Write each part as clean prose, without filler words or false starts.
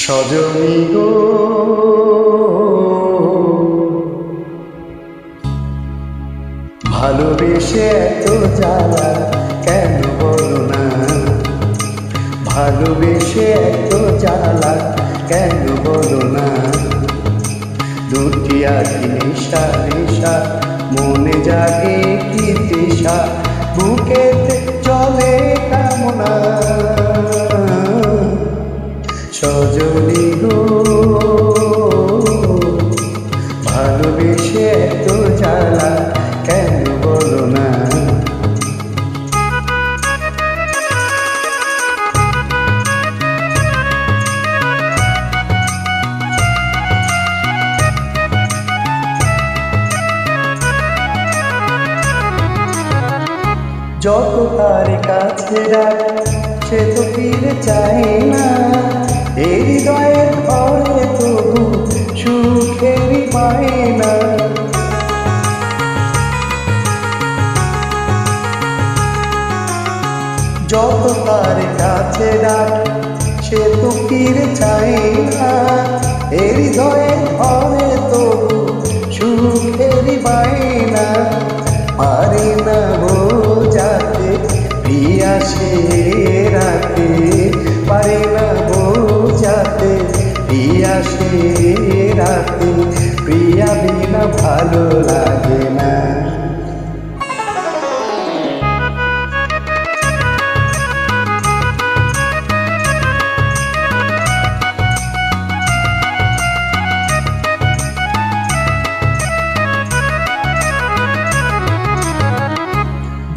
সজনী গো ভালোবেসে এত জ্বালা কেন বলো না, ভালোবেসে এত জ্বালা কেন বলো না। দুটি আঁখি নেশা নেশা মনে জাগে কি তৃষা, বুকেতে চলে কামনা। সজনী গো ভালোবেসে এত জ্বালা কেন বলো না। যত তার কাছে রাখ সে তো ফিরে চায় না, এই হৃদয়ের ঘরে তবু সুখেরই পায় না। যত তার কাছে রাখ সে তো ফিরে চায় না, এই হৃদয়ের ঘরে তবু সুখেরই পায় না। পারে না বোঝাতে প্রিয়া সে রাতে, পারে না বোঝাতে প্রিয়া সে রাতে, প্রিয়া বিনা ভালো লাগে না।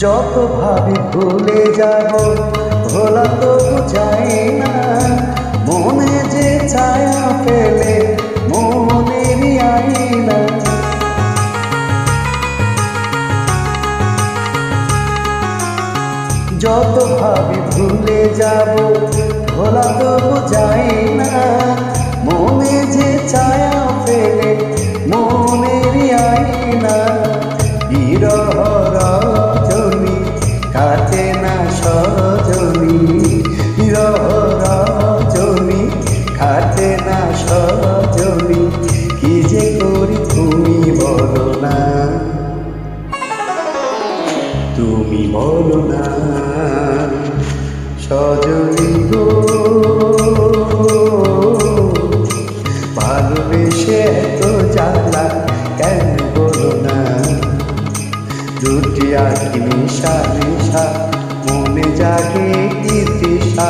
যত ভাবি ভুলে যাব ভোলা তো যায় না, মনে যে ছায়া ফেলে মনেরই আয়না। যত ভাবি ভুলে যাব ভোলা তো যায় না, মনে যে ছায়া ফেলে মনেরই আয়না। বিরহ রজনী কাটে না সজনী, বিরহ রজনী কাটে না সজনী, কি যে করি তুমি বলো না, তুমি বলো না। সজনী গো ভালোবেসে এত জ্বালা কেন বলো না। দুটি আঁখি নেশা নেশা মনে জাগে কি তৃষা,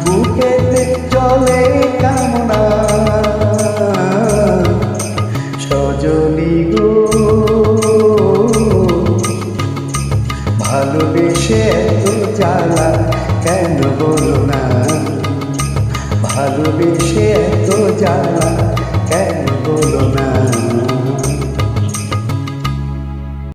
বুকেতে চলে কামনা। সজনী গো ভালোবেসে এত জ্বালা কেন বলো না, ভালোবেসে এত জ্বালা